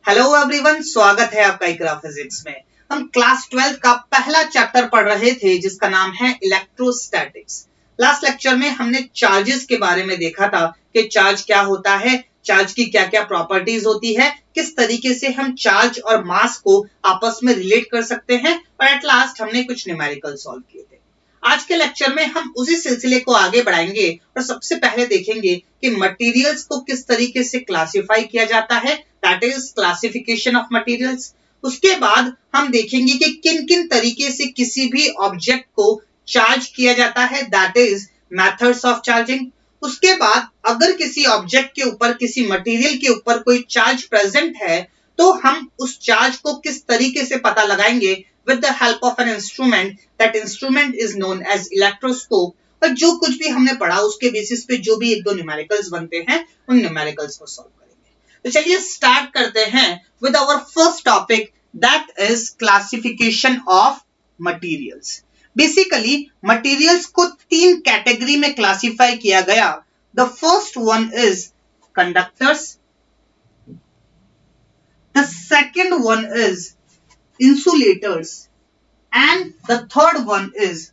Hello everyone, स्वागत है आपका इकरा फिजिक्स में। हम क्लास 12 का पहला चैप्टर पढ़ रहे थे जिसका नाम है इलेक्ट्रोस्टैटिक्स। लास्ट लेक्चर में हमने चार्जेस के बारे में देखा था कि चार्ज क्या होता है, चार्ज की क्या क्या प्रॉपर्टीज होती है, किस तरीके से हम चार्ज और मास को आपस में रिलेट कर सकते हैं और एट लास्ट हमने कुछ न्यूमेरिकल सॉल्व किए थे। आज के लेक्चर में हम उसी सिलसिले को आगे बढ़ाएंगे और सबसे पहले देखेंगे कि मटेरियल्स को किस तरीके से क्लासिफाई किया जाता है, that is classification of materials. उसके बाद हम देखेंगे कि किन किन तरीके से किसी भी ऑब्जेक्ट को चार्ज किया जाता है, that is methods of charging. उसके बाद अगर किसी ऑब्जेक्ट के ऊपर, किसी मटेरियल के ऊपर कोई चार्ज प्रेजेंट है तो हम उस चार्ज को किस तरीके से पता लगाएंगे with the help of an instrument. That instrument is known as electroscope। और जो कुछ भी हमने पढ़ा उसके बेसिस पे जो भी एक दो न्यूमेरिकल्स बनते हैं उन न्यूमेरिकल्स को सॉल्व करेंगे। तो चलिए स्टार्ट करते हैं with our first topic, that is classification of materials। Basically materials को तीन कैटेगरी में क्लासिफाई किया गया। The first one is conductors, the second one is insulators and the third one is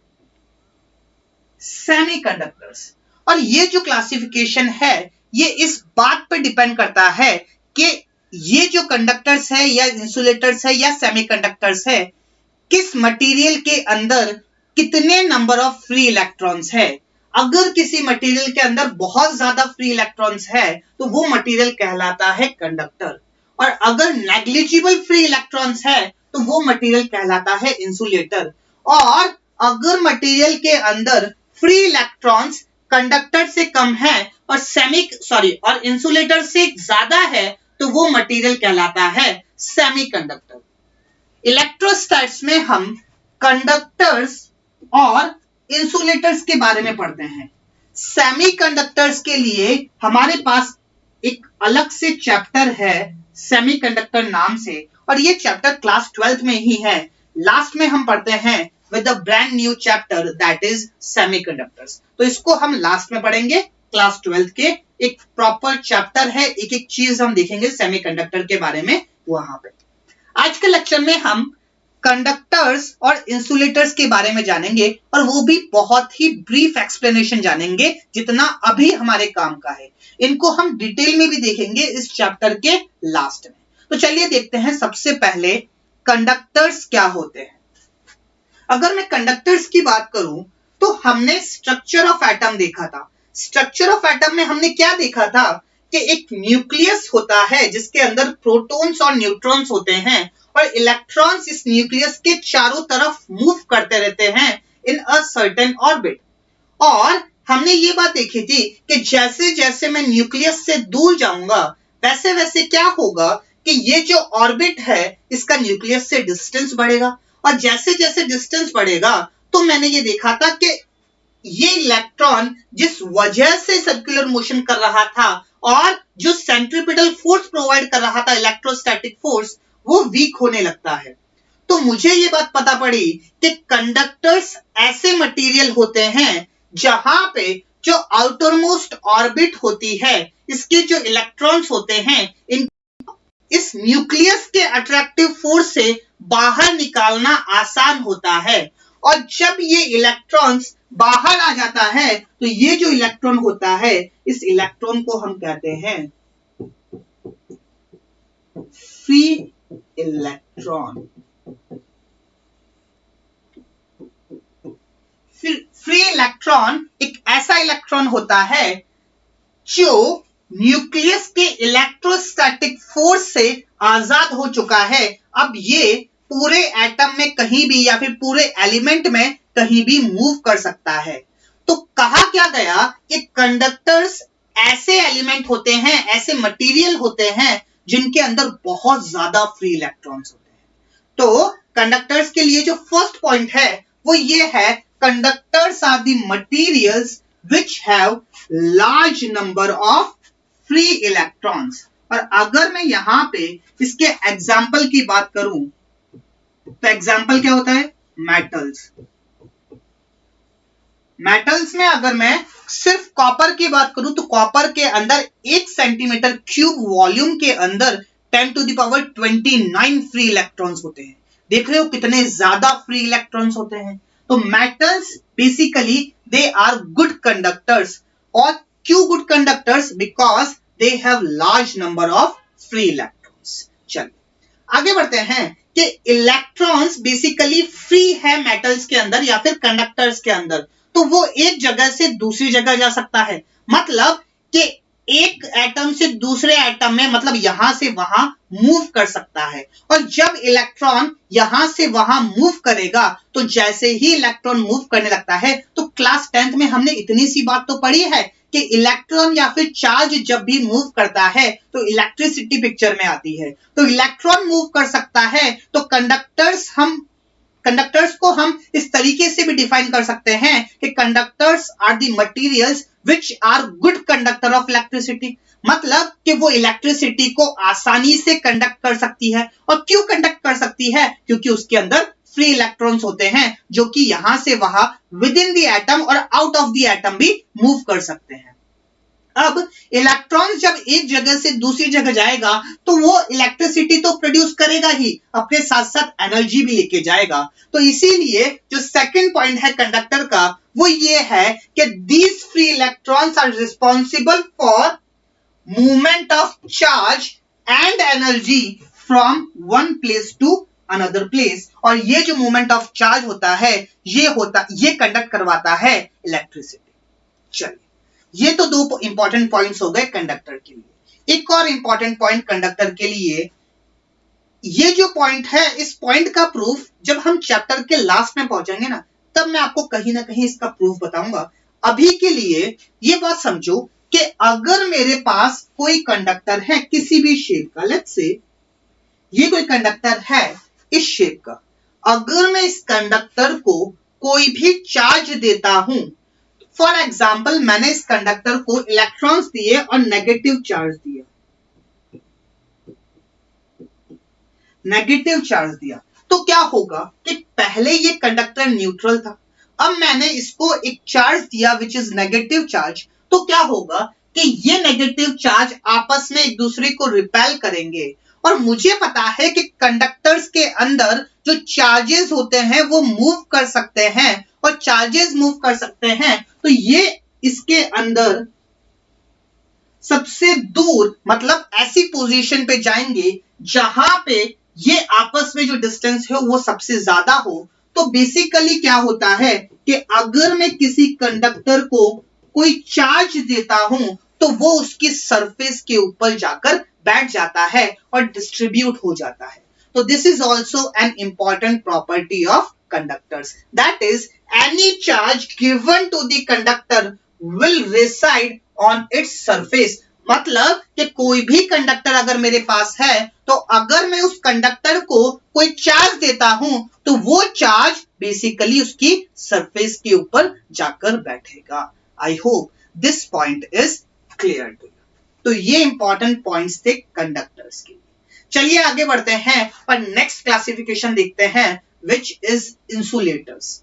semiconductors। और ये जो क्लासिफिकेशन है ये इस बात पर डिपेंड करता है कि ये जो कंडक्टर्स है या इंसुलेटर्स है या सेमीकंडक्टर्स है, किस मटेरियल के अंदर कितने नंबर ऑफ फ्री इलेक्ट्रॉन्स है। अगर किसी मटेरियल के अंदर बहुत ज्यादा फ्री इलेक्ट्रॉन्स है तो वो मटेरियल कहलाता है कंडक्टर, और अगर नेग्लिजिबल फ्री इलेक्ट्रॉन्स है तो वो मटेरियल कहलाता है इंसुलेटर। और अगर मटेरियल के अंदर फ्री इलेक्ट्रॉन्स कंडक्टर से कम है और इंसुलेटर से ज्यादा है तो वो मटेरियल कहलाता है सेमीकंडक्टर। इलेक्ट्रोस्टैट्स में हम कंडक्टर्स और इंसुलेटर्स के बारे में पढ़ते हैं। सेमीकंडक्टर्स के लिए हमारे पास एक अलग से चैप्टर है सेमीकंडक्टर नाम से, और ये चैप्टर क्लास 12 में ही है। लास्ट में हम पढ़ते हैं with a brand new chapter that is semiconductors. तो इसको हम लास्ट में पढ़ेंगे। क्लास 12 के एक प्रॉपर चैप्टर है, एक एक चीज हम देखेंगे सेमीकंडक्टर के बारे में वहां पे। आज के लेक्चर में हम कंडक्टर्स और इंसुलेटर्स के बारे में जानेंगे, और वो भी बहुत ही ब्रीफ एक्सप्लेनेशन जानेंगे जितना अभी हमारे काम का है। इनको हम डिटेल में भी देखेंगे इस चैप्टर के लास्ट में। तो चलिए देखते हैं सबसे पहले कंडक्टर्स क्या होते हैं। अगर मैं कंडक्टर्स की बात करूं तो हमने स्ट्रक्चर ऑफ एटम देखा था। स्ट्रक्चर ऑफ एटम में हमने क्या देखा था कि एक न्यूक्लियस होता है जिसके अंदर प्रोटॉन्स और न्यूट्रॉन्स होते हैं, और इलेक्ट्रॉन्स इस न्यूक्लियस के चारों तरफ मूव करते रहते हैं इन अ सर्टेन ऑर्बिट। और हमने ये बात देखी थी कि जैसे जैसे मैं न्यूक्लियस से दूर जाऊंगा वैसे वैसे क्या होगा कि ये जो ऑर्बिट है इसका न्यूक्लियस से डिस्टेंस बढ़ेगा, और जैसे जैसे डिस्टेंस बढ़ेगा तो मैंने ये देखा था कि ये इलेक्ट्रॉन जिस वजह से सर्कुलर मोशन कर रहा था और जो सेंट्रीपिटल फोर्स प्रोवाइड कर रहा था, इलेक्ट्रोस्टैटिक फोर्स, वो वीक होने लगता है। तो मुझे ये बात पता पड़ी कि कंडक्टर्स ऐसे मटेरियल होते हैं जहां पे जो आउटर मोस्ट ऑर्बिट होती है, इसके जो इलेक्ट्रॉन्स होते हैं, इन इस न्यूक्लियस के अट्रैक्टिव फोर्स से बाहर निकालना आसान होता है। और जब ये इलेक्ट्रॉन्स बाहर आ जाता है तो ये जो इलेक्ट्रॉन होता है, इस इलेक्ट्रॉन को हम कहते हैं फ्री इलेक्ट्रॉन। फ्री इलेक्ट्रॉन एक ऐसा इलेक्ट्रॉन होता है जो न्यूक्लियस के इलेक्ट्रोस्टैटिक फोर्स से आजाद हो चुका है। अब ये पूरे एटम में कहीं भी या फिर पूरे एलिमेंट में कहीं भी मूव कर सकता है। तो कहा क्या गया कि कंडक्टर्स ऐसे एलिमेंट होते हैं, ऐसे मटेरियल होते हैं जिनके अंदर बहुत ज्यादा फ्री इलेक्ट्रॉन्स होते हैं। तो कंडक्टर्स के लिए जो फर्स्ट पॉइंट है वो ये है, conductors are the materials which have large number of free electrons. और अगर मैं यहां पे इसके एग्जाम्पल की बात करूं तो एग्जाम्पल क्या होता है, मेटल्स। मेटल्स में अगर मैं सिर्फ कॉपर की बात करूं तो कॉपर के अंदर 1 सेंटीमीटर क्यूब वॉल्यूम के अंदर 10⁻29 फ्री इलेक्ट्रॉन्स होते हैं। देख रहे हो कितने ज्यादा फ्री इलेक्ट्रॉन्स होते हैं। तो metals basically they are good conductors. और क्यों good conductors? Because they have large number of free electrons. चलिए आगे बढ़ते हैं कि इलेक्ट्रॉन्स बेसिकली फ्री है मेटल्स के अंदर या फिर कंडक्टर्स के अंदर, तो वो एक जगह से दूसरी जगह जा सकता है। मतलब कि एक एटम से दूसरे एटम में, मतलब यहां से वहां मूव कर सकता है। और जब इलेक्ट्रॉन यहां से वहां मूव करेगा तो जैसे ही इलेक्ट्रॉन मूव करने लगता है, तो क्लास 10th में हमने इतनी सी बात तो पढ़ी है कि इलेक्ट्रॉन या फिर चार्ज जब भी मूव करता है तो इलेक्ट्रिसिटी पिक्चर में आती है। तो इलेक्ट्रॉन मूव कर सकता है, तो कंडक्टर्स को हम इस तरीके से भी डिफाइन कर सकते हैं कि conductors are the materials which are good conductor of electricity. मतलब कि वो इलेक्ट्रिसिटी को आसानी से कंडक्ट कर सकती है। और क्यों कंडक्ट कर सकती है? क्योंकि उसके अंदर फ्री इलेक्ट्रॉन्स होते हैं जो कि यहां से वहां विद इन द एटम और आउट ऑफ द एटम भी मूव कर सकते हैं। अब इलेक्ट्रॉन जब एक जगह से दूसरी जगह जाएगा तो वो इलेक्ट्रिसिटी तो प्रोड्यूस करेगा ही, अपने साथ साथ एनर्जी भी लेके जाएगा। तो इसीलिए जो सेकंड पॉइंट है कंडक्टर का वो ये है कि these free electrons are responsible for movement of charge and energy from one place to another place. और ये जो मूवमेंट ऑफ चार्ज होता है ये कंडक्ट करवाता है इलेक्ट्रिसिटी। चलिए ये तो दो इंपॉर्टेंट पॉइंट्स हो गए कंडक्टर के लिए। एक और इंपॉर्टेंट पॉइंट कंडक्टर के लिए, ये जो पॉइंट है इस पॉइंट का प्रूफ जब हम चैप्टर के लास्ट में पहुंचेंगे ना, तब मैं आपको कहीं ना कहीं इसका प्रूफ बताऊंगा। अभी के लिए ये बात समझो कि अगर मेरे पास कोई कंडक्टर है किसी भी शेप का, लेट्स से ये कोई कंडक्टर है इस शेप का, अगर मैं इस कंडक्टर को कोई भी चार्ज देता हूं, फॉर एग्जाम्पल मैंने इस कंडक्टर को इलेक्ट्रॉन्स दिए और नेगेटिव चार्ज दिया, तो क्या होगा कि पहले ये कंडक्टर न्यूट्रल था, अब मैंने इसको एक चार्ज दिया विच इज नेगेटिव चार्ज, तो क्या होगा कि ये नेगेटिव चार्ज आपस में एक दूसरे को रिपेल करेंगे। और मुझे पता है कि कंडक्टर्स के अंदर जो चार्जेस होते हैं वो मूव कर सकते हैं, और चार्जेस मूव कर सकते हैं तो ये इसके अंदर सबसे दूर, मतलब ऐसी पोजीशन पे जाएंगे जहां पे ये आपस में जो डिस्टेंस है वो सबसे ज्यादा हो। तो बेसिकली क्या होता है कि अगर मैं किसी कंडक्टर को कोई चार्ज देता हूं तो वो उसकी सरफेस के ऊपर जाकर बैठ जाता है और डिस्ट्रीब्यूट हो जाता है। तो this is also an important property of conductors, that is any charge given to the conductor will reside on its surface। मतलब कि कोई भी कंडक्टर अगर मेरे पास है तो अगर मैं उस कंडक्टर को कोई चार्ज देता हूं तो वो चार्ज बेसिकली उसकी सरफेस के ऊपर जाकर बैठेगा। I hope this point is clear to you. तो ये इंपॉर्टेंट पॉइंट्स थे कंडक्टर्स के लिए। चलिए आगे बढ़ते हैं और नेक्स्ट क्लासिफिकेशन देखते हैं विच इज इंसुलेटर्स।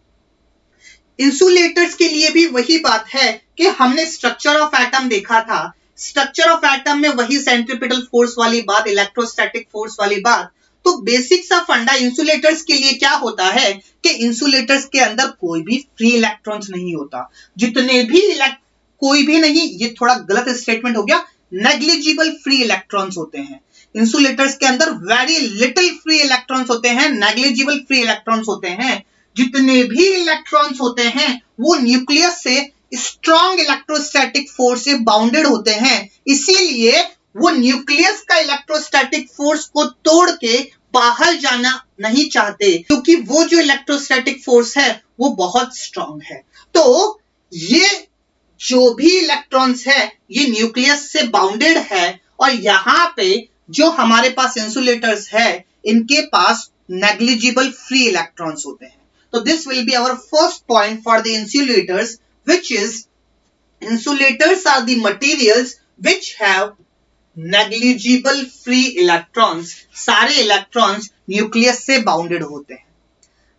इंसुलेटर्स के लिए भी वही बात है कि हमने स्ट्रक्चर ऑफ एटम देखा था। स्ट्रक्चर ऑफ एटम में वही सेंट्रीपिटल फोर्स वाली बात, इलेक्ट्रोस्टैटिक फोर्स वाली बात। तो बेसिक सा फंडा इंसुलेटर्स के लिए क्या होता है कि इंसुलेटर्स के अंदर कोई भी फ्री इलेक्ट्रॉन्स नहीं होता। जितने भी कोई भी नहीं, ये थोड़ा गलत स्टेटमेंट हो गया, नेग्लिजिबल फ्री इलेक्ट्रॉन्स होते हैं। इंसुलेटर्स के अंदर वेरी लिटिल फ्री इलेक्ट्रॉन्स होते हैं, नेग्लिजिबल फ्री इलेक्ट्रॉन्स होते हैं। जितने भी इलेक्ट्रॉन्स होते हैं वो न्यूक्लियस से स्ट्रॉन्ग इलेक्ट्रोस्टैटिक फोर्स से बाउंडेड होते हैं, इसीलिए वो न्यूक्लियस का इलेक्ट्रोस्टैटिक फोर्स को तोड़ के बाहर जाना नहीं चाहते, क्योंकि वो जो इलेक्ट्रोस्टैटिक फोर्स है वो बहुत स्ट्रॉन्ग है। तो ये जो भी इलेक्ट्रॉन्स है ये न्यूक्लियस से बाउंडेड है, और यहाँ पे जो हमारे पास इंसुलेटर्स है इनके पास नेग्लिजिबल फ्री इलेक्ट्रॉन्स होते हैं। So this will be our first point for the insulators, which is insulators are the materials which have negligible free electrons। सारे electrons nucleus से bounded होते हैं।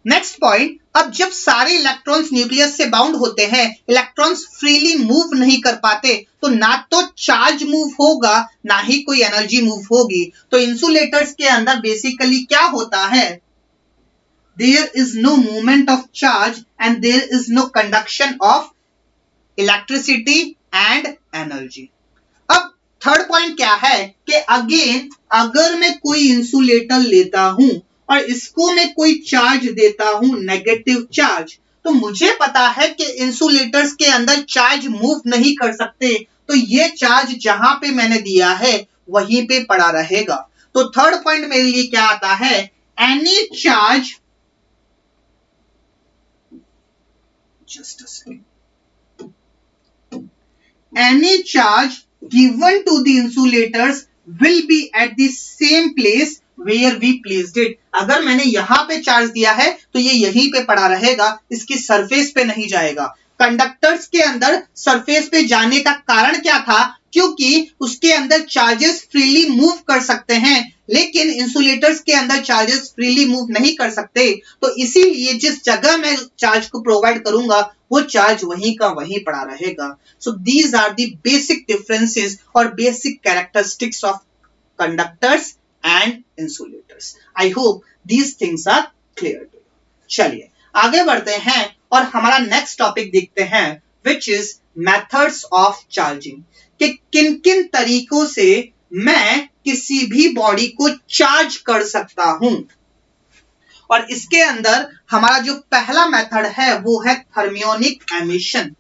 Next point, अब जब सारे इलेक्ट्रॉन्स न्यूक्लियस से बाउंड होते हैं, इलेक्ट्रॉन्स फ्रीली मूव नहीं कर पाते, तो ना तो चार्ज मूव होगा ना ही कोई एनर्जी मूव होगी। तो इंसुलेटर्स के अंदर बेसिकली क्या होता है, there is no movement of charge and there is no conduction of electricity and energy. अब थर्ड पॉइंट क्या है कि अगेन अगर मैं कोई इंसुलेटर लेता हूं और इसको मैं कोई चार्ज देता हूं, नेगेटिव चार्ज, तो मुझे पता है कि इंसुलेटर्स के अंदर चार्ज मूव नहीं कर सकते, तो ये चार्ज जहां पे मैंने दिया है वहीं पे पड़ा रहेगा। तो थर्ड पॉइंट मेरे लिए क्या आता है, any charge, just a second, any charge given to the insulators will be at the same place where we placed it। अगर मैंने यहां पे चार्ज दिया है तो ये यहीं पे पड़ा रहेगा, इसकी सरफेस पे नहीं जाएगा। कंडक्टर्स के अंदर सरफेस पे जाने का कारण क्या था, क्योंकि उसके अंदर चार्जेस फ्रीली मूव कर सकते हैं, लेकिन इंसुलेटर्स के अंदर चार्जेस फ्रीली मूव नहीं कर सकते, तो इसीलिए जिस जगह मैं चार्ज को प्रोवाइड करूंगा वो चार्ज वहीं का वहीं पड़ा रहेगा। So these are the basic differences और basic characteristics of conductors and insulators. I hope these things are clear to you. चलिए आगे बढ़ते हैं और हमारा नेक्स्ट टॉपिक देखते हैं, which is methods of charging, कि किन किन तरीकों से मैं किसी भी बॉडी को चार्ज कर सकता हूं। और इसके अंदर हमारा जो पहला मेथड है वो है थर्मियोनिक एमिशन।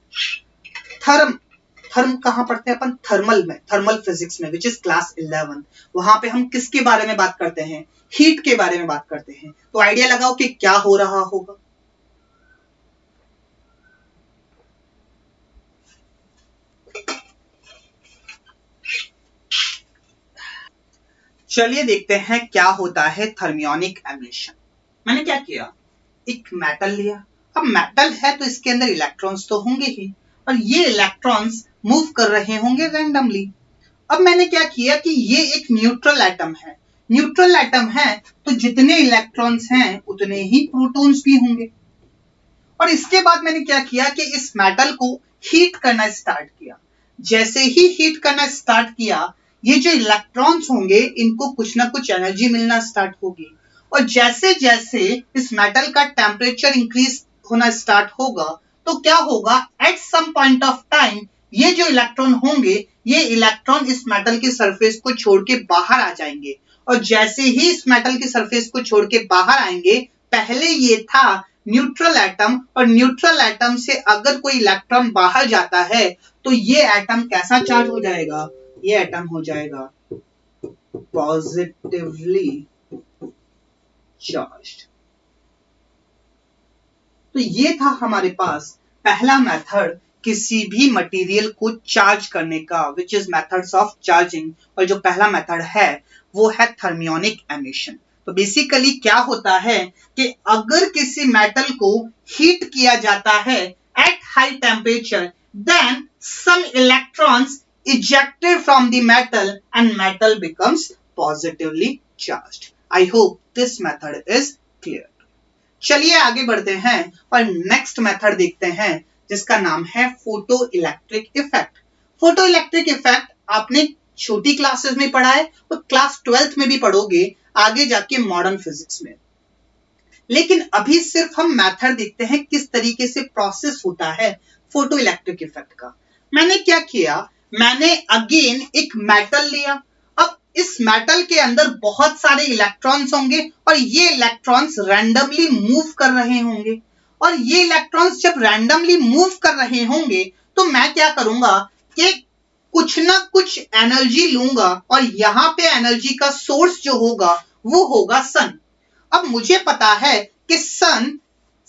थर्म कहां पढ़ते हैं अपन, थर्मल में, थर्मल फिजिक्स में, विच इज क्लास 11। वहां पे हम किसके बारे में बात करते हैं, हीट के बारे में बात करते हैं। तो आइडिया लगाओ कि क्या हो रहा होगा। चलिए देखते हैं क्या होता है थर्मियोनिक एमिशन। मैंने क्या किया, एक मेटल लिया। अब मेटल है तो इसके अंदर इलेक्ट्रॉन्स तो होंगे ही, और ये इलेक्ट्रॉन्स मूव कर रहे होंगे रैंडमली। अब मैंने क्या किया कि ये एक न्यूट्रल एटम है, न्यूट्रल एटम है तो जितने इलेक्ट्रॉन्स हैं उतने ही प्रोटॉन्स भी होंगे। और इसके बाद मैंने क्या किया कि इस मेटल को हीट करना स्टार्ट किया। जैसे ही हीट करना स्टार्ट किया, ये जो इलेक्ट्रॉन्स होंगे इनको कुछ ना कुछ एनर्जी मिलना स्टार्ट होगी, और जैसे जैसे इस मेटल का टेम्परेचर इंक्रीज होना स्टार्ट होगा तो क्या होगा, at some point of time ये जो इलेक्ट्रॉन होंगे, ये इलेक्ट्रॉन इस मेटल की सरफेस को छोड़ के बाहर आ जाएंगे। और जैसे ही इस मेटल की सरफेस को छोड़ के बाहर आएंगे, पहले ये था न्यूट्रल एटम, और न्यूट्रल एटम से अगर कोई इलेक्ट्रॉन बाहर जाता है तो ये एटम कैसा चार्ज हो जाएगा, ये एटम हो जाएगा पॉजिटिवली चार्ज्ड। तो ये था हमारे पास पहला मेथड किसी भी मटेरियल को चार्ज करने का, which is methods of charging. और जो पहला मेथड है वो है थर्मियोनिक एमिशन। तो बेसिकली क्या होता है कि अगर किसी मेटल को हीट किया जाता है at high temperature, then some electrons ejected from the metal and metal becomes positively charged. I hope this method is clear. चलिए आगे बढ़ते हैं और नेक्स्ट मेथड देखते हैं जिसका नाम है photo electric effect. Photo electric effect आपने छोटी क्लासेस में पढ़ा है और क्लास 12th में भी पढ़ोगे आगे जाके मॉडर्न फिजिक्स में, लेकिन अभी सिर्फ हम मेथड देखते हैं किस तरीके से प्रोसेस होता है फोटो इलेक्ट्रिक इफेक्ट का। मैंने क्या किया, मैंने अगेन एक मेटल लिया। अब इस मेटल के अंदर बहुत सारे इलेक्ट्रॉन्स होंगे और ये इलेक्ट्रॉन्स रैंडमली मूव कर रहे होंगे, और ये इलेक्ट्रॉन्स जब रैंडमली मूव कर रहे होंगे तो मैं क्या करूंगा कि कुछ ना कुछ एनर्जी लूंगा, और यहां पे एनर्जी का सोर्स जो होगा वो होगा सन। अब मुझे पता है कि सन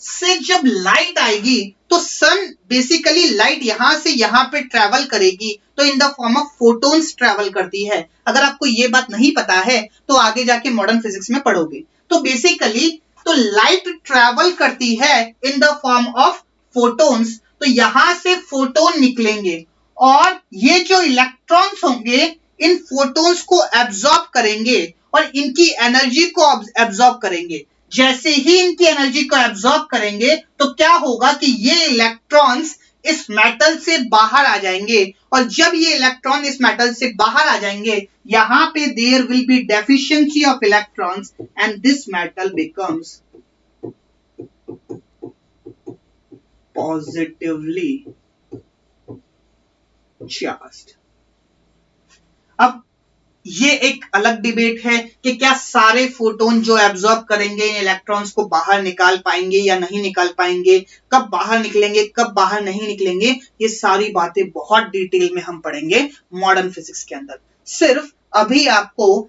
से जब लाइट आएगी तो सन बेसिकली लाइट यहां से यहां पे ट्रेवल करेगी, तो in the form of photons travel करती है। अगर आपको ये बात नहीं पता है तो आगे जाके मॉडर्न फिजिक्स में पढ़ोगे। तो बेसिकली तो लाइट ट्रेवल करती है in the form of photons, तो यहां से फोटोन निकलेंगे और ये जो इलेक्ट्रॉन्स होंगे इन फोटोन्स को एब्जॉर्ब करेंगे और इनकी एनर्जी को एब्जॉर्ब करेंगे। जैसे ही इनकी एनर्जी को एब्जॉर्ब करेंगे तो क्या होगा कि ये इलेक्ट्रॉन्स इस मेटल से बाहर आ जाएंगे, और जब ये इलेक्ट्रॉन इस मेटल से बाहर आ जाएंगे यहां पे there will be deficiency of electrons and this metal becomes positively charged. अब ये एक अलग डिबेट है कि क्या सारे फोटोन जो एब्जॉर्ब करेंगे इलेक्ट्रॉन्स को बाहर निकाल पाएंगे या नहीं निकाल पाएंगे, कब बाहर निकलेंगे कब बाहर नहीं निकलेंगे, ये सारी बातें बहुत डिटेल में हम पढ़ेंगे मॉडर्न फिजिक्स के अंदर। सिर्फ अभी आपको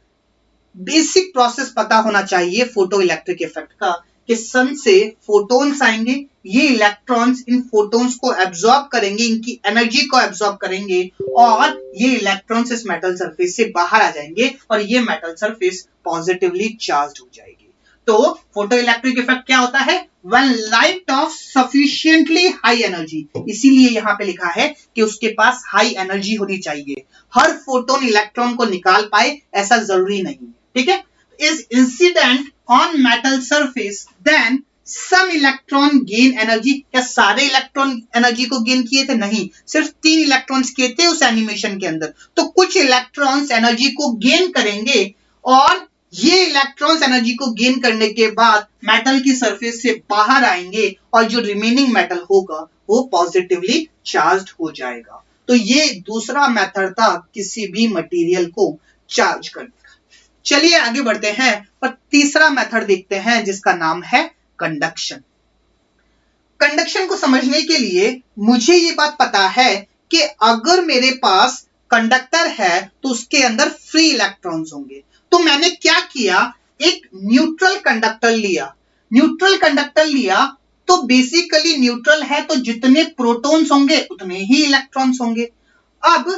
बेसिक प्रोसेस पता होना चाहिए फोटो इलेक्ट्रिक इफेक्ट का, कि सन से फोटोन्स आएंगे, ये इलेक्ट्रॉन्स इन फोटोन्स को एब्जॉर्ब करेंगे, इनकी एनर्जी को एब्जॉर्ब करेंगे और ये इलेक्ट्रॉन्स इस मेटल सरफेस से बाहर आ जाएंगे और ये मेटल सरफेस पॉजिटिवली चार्ज हो जाएगी। तो फोटो इलेक्ट्रिक इफेक्ट क्या होता है? When light of sufficiently high energy, इसीलिए यहां पे लिखा है कि उसके पास हाई एनर्जी होनी चाहिए। हर फोटोन इलेक्ट्रॉन को निकाल पाए ऐसा जरूरी नहीं है, ठीक है। Is incident on metal surface then some electron gain energy. क्या सारे इलेक्ट्रॉन एनर्जी को गेन किए थे? नहीं, सिर्फ 3 इलेक्ट्रॉन्स किए थे उस एनिमेशन के अंदर। तो कुछ इलेक्ट्रॉन्स एनर्जी को गेन करेंगे और ये इलेक्ट्रॉन्स एनर्जी को गेन करने के बाद मेटल की सरफेस से बाहर आएंगे और जो रिमेनिंग मेटल होगा वो पॉजिटिवली चार्ज्ड हो जाएगा। तो ये दूसरा मेथड था किसी भी मटेरियल को चार्ज करने का। चलिए आगे बढ़ते हैं और तीसरा मेथड देखते हैं जिसका नाम है कंडक्शन। कंडक्शन को समझने के लिए मुझे ये बात पता है कि अगर मेरे पास कंडक्टर है तो उसके अंदर फ्री इलेक्ट्रॉन्स होंगे। तो मैंने क्या किया, एक न्यूट्रल कंडक्टर लिया। न्यूट्रल कंडक्टर लिया तो बेसिकली न्यूट्रल है तो जितने प्रोटॉन्स होंगे उतने ही इलेक्ट्रॉन्स होंगे। अब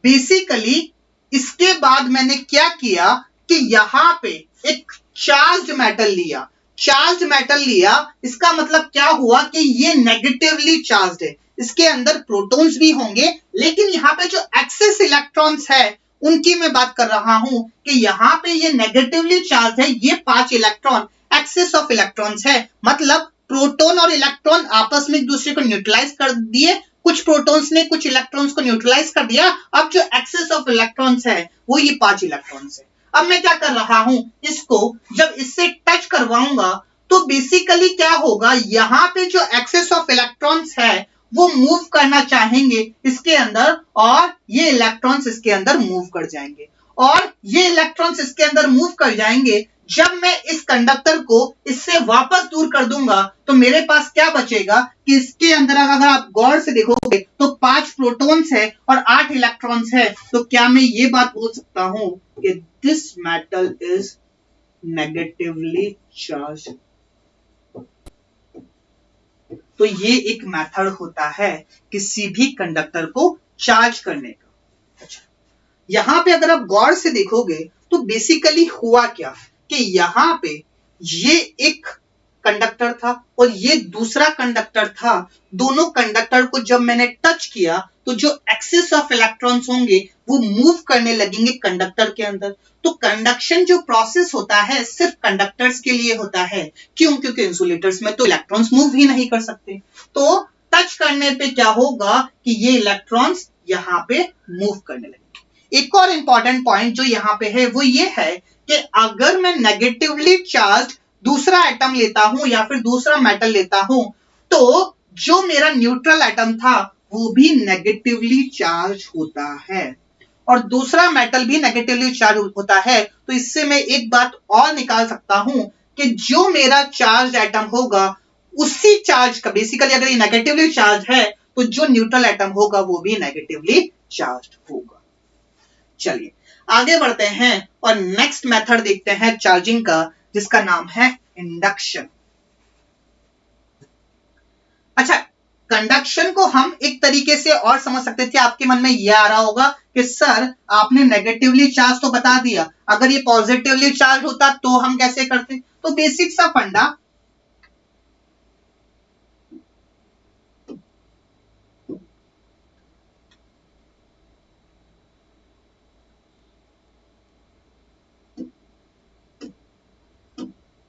बेसिकली इसके बाद मैंने क्या किया कि यहां पे एक चार्ज मेटल लिया। चार्ज मेटल लिया इसका मतलब क्या हुआ कि ये नेगेटिवली चार्ज्ड है, इसके अंदर प्रोटॉन्स भी होंगे लेकिन यहाँ पे जो एक्सेस इलेक्ट्रॉन्स है उनकी मैं बात कर रहा हूं कि यहाँ पे ये नेगेटिवली चार्ज है। ये 5 इलेक्ट्रॉन एक्सेस ऑफ इलेक्ट्रॉन्स है, मतलब प्रोटॉन और इलेक्ट्रॉन आपस में एक दूसरे को न्यूट्रलाइज कर दिए। कुछ प्रोटॉन्स ने कुछ इलेक्ट्रॉन्स को न्यूट्रलाइज कर दिया। अब जो एक्सेस ऑफ इलेक्ट्रॉन्स है वो ये 5 इलेक्ट्रॉन्स है। अब मैं क्या कर रहा हूं, इसको जब इससे टच करवाऊंगा तो बेसिकली क्या होगा, यहाँ पे जो एक्सेस ऑफ इलेक्ट्रॉन्स है वो मूव करना चाहेंगे इसके अंदर और ये इलेक्ट्रॉन्स इसके अंदर मूव कर जाएंगे, और ये इलेक्ट्रॉन्स इसके अंदर मूव कर जाएंगे। जब मैं इस कंडक्टर को इससे वापस दूर कर दूंगा तो मेरे पास क्या बचेगा कि इसके अंदर अगर आप गौर से देखोगे तो 5 प्रोटॉन्स है और 8 इलेक्ट्रॉन्स है। तो क्या मैं ये बात बोल सकता हूं कि this metal is negatively charged. तो ये एक मेथड होता है किसी भी कंडक्टर को चार्ज करने का। अच्छा, यहां पे अगर आप गौर से देखोगे तो बेसिकली हुआ क्या कि यहां पे ये एक कंडक्टर था और ये दूसरा कंडक्टर था। दोनों कंडक्टर को जब मैंने टच किया तो जो एक्सेस ऑफ इलेक्ट्रॉन्स होंगे वो मूव करने लगेंगे कंडक्टर के अंदर। तो कंडक्शन जो प्रोसेस होता है सिर्फ कंडक्टर्स के लिए होता है। क्यों? क्योंकि इंसुलेटर्स में तो इलेक्ट्रॉन्स मूव ही नहीं कर सकते। तो टच करने पे क्या होगा कि ये इलेक्ट्रॉन्स यहां पे मूव करने लगेंगे। एक और इंपॉर्टेंट पॉइंट जो यहां पे है वो ये है कि अगर मैं नेगेटिवली चार्ज दूसरा एटम लेता हूं या फिर दूसरा मेटल लेता हूं तो जो मेरा न्यूट्रल एटम था वो भी नेगेटिवली चार्ज होता है और दूसरा मेटल भी नेगेटिवली चार्ज होता है। तो इससे मैं एक बात और निकाल सकता हूं कि जो मेरा चार्ज एटम होगा उसी चार्ज का, बेसिकली अगर ये नेगेटिवली चार्ज है तो जो न्यूट्रल एटम होगा वो भी नेगेटिवली चार्ज होगा। चलिए आगे बढ़ते हैं और नेक्स्ट मेथड देखते हैं चार्जिंग का जिसका नाम है इंडक्शन। अच्छा, कंडक्शन को हम एक तरीके से और समझ सकते थे। आपके मन में यह आ रहा होगा कि सर आपने नेगेटिवली चार्ज तो बता दिया, अगर ये पॉजिटिवली चार्ज होता तो हम कैसे करते? तो बेसिक सा फंडा,